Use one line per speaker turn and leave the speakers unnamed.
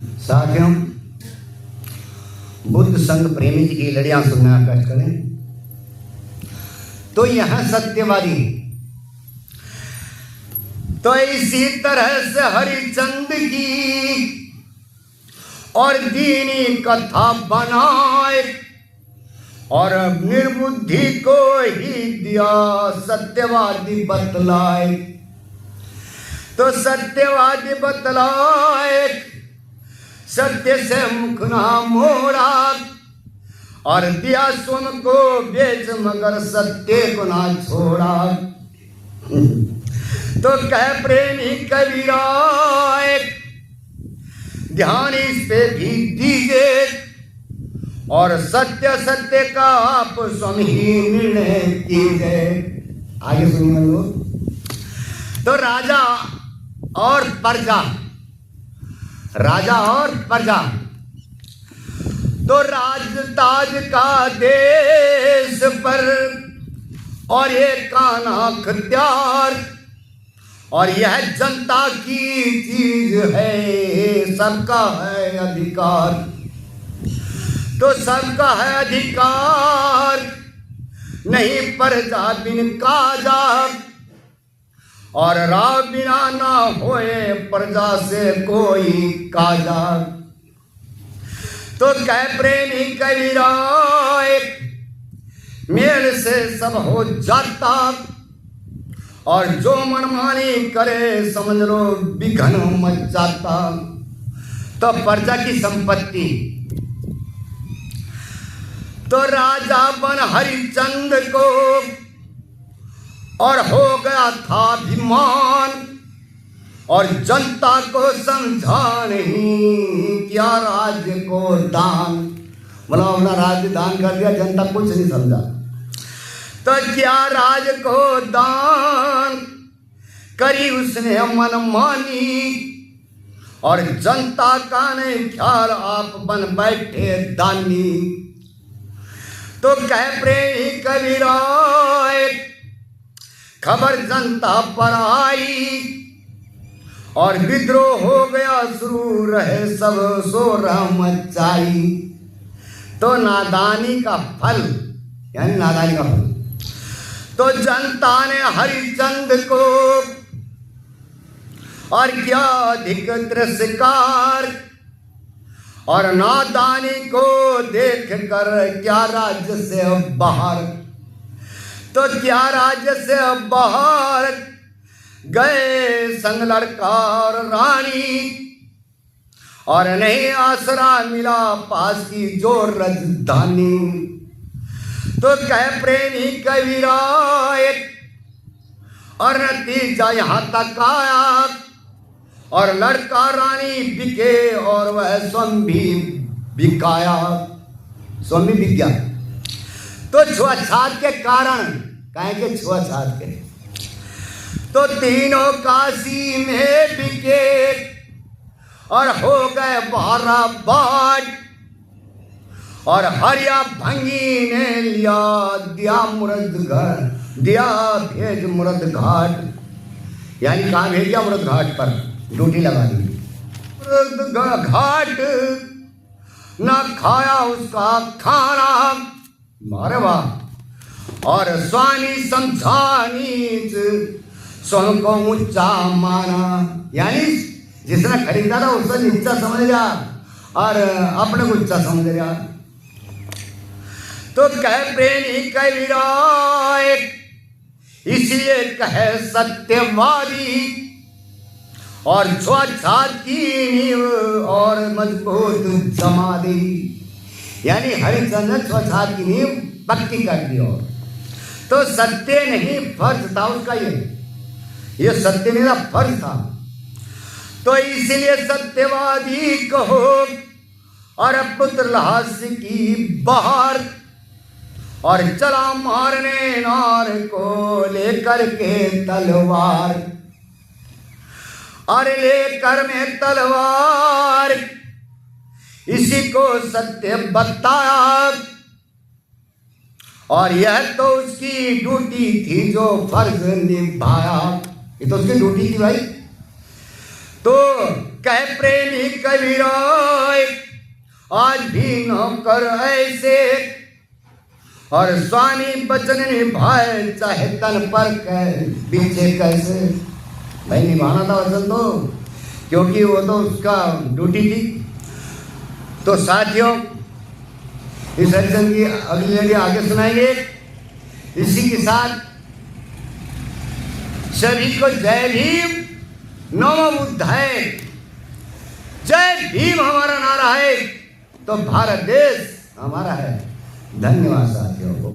साथियों, बुद्ध संग प्रेमी जी की लड़ियां सुनना कष्ट करें तो यह सत्यवादी। तो इसी तरह से हरिचंद की और दीनी कथा बनाए और निर्बुद्धि को ही दिया सत्यवादी बतलाए। तो सत्यवादी बतलाए सत्य से मुख ना मोड़ा और दिया सुन को बेच मगर सत्य को ना छोड़ा। तो कह प्रेमी कबीरा ध्यान इस पे भी दीजिए और सत्य सत्य का आप स्वयं ही निर्णय कीजिए। आगे सुनिए लोग। तो राजा और प्रजा, राजा और प्रजा, तो राज ताज का देश पर और ये काना खत्यार और यह जनता की चीज है, सबका है अधिकार। तो सबका है अधिकार, नहीं प्रजा बिन काजा और राव बिना ना होए प्रजा से कोई काजा। तो कह प्रेमी कबीरा मेल से सब हो जाता और जो मनमानी करे समझ लो विघन मच जाता। तो प्रजा की संपत्ति, तो राजा बन हरिचंद को और हो गया था अभिमान और जनता को समझा नहीं किया राज्य को दान। बोला अपना राज्य दान कर दिया, जनता कुछ नहीं समझा। तो क्या राज्य को दान करी उसने मनमानी और जनता का नहीं ख्याल आप बन बैठे दानी। तो कह प्रेमी कबीरा खबर जनता पर आई और विद्रोह हो गया शुरू रहे सब शोर मचाई। तो नादानी का फल, यानी नादानी का फल, तो जनता ने हरिचंद को और क्या अधिक तिरस्कार और नादानी को देख कर क्या राज्य से बाहर। तो क्या राज्य से बाहर गए संग लड़का और रानी और नहीं आसरा मिला पास की जो राजधानी। तो कह प्रेमी कबीरा और नतीजा यहाँ तक आया और लड़का रानी बिके और वह स्वयं भी बिकाया, स्वयं भी बिक गया। तो छुआछात के कारण, काहे के छुआछात के, तो तीनों काशी में बिके और हो गए 12 बाट और हरिया भंगी ने लिया दिया मुरद घर, दिया भेज मुरद घाट, यानी कहाँ भेज दिया? मुरद घाट पर ड्यूटी लगा दी। मुरद घाट न खाया उसका खाना, मारे वाह, और स्वानी समझानी स्वयं को ऊंचा माना, यानी जिसने खरीदा था उससे नीचा समझ लिया और अपने को ऊंचा समझ लिया। तो कह प्रेमी कबीरा इसलिए कहे सत्यवादी और छुआछात की नींव और मजबूत समाधि, यानी हरिचंद ने छुआछात की नींव पक्की कर दी। और तो सत्य नहीं फर्ज था उसका, ये सत्य नहीं था, फर्ज था। तो इसलिए सत्यवादी कहो और पुत्र लाश की बहार और चला मारने नार को लेकर के तलवार, और लेकर में तलवार इसी को सत्य बताया और यह तो उसकी ड्यूटी थी जो फर्ज निभाया। ये तो उसकी ड्यूटी थी भाई। तो कह प्रेमी कबीराय आज भी न कर ऐसे, और स्वामी वचन निभाए चाहे तन पर कह पीछे कैसे। भाई निभाना था वचन तो, क्योंकि वो तो उसका ड्यूटी थी। तो साथियों इस हरिचंद की अगली लड़ी आगे सुनाएंगे। इसी के साथ सभी को जय भीम नमो बुद्धाय। जय भीम हमारा नारा है तो भारत देश हमारा है। धन्यवाद साथियों को।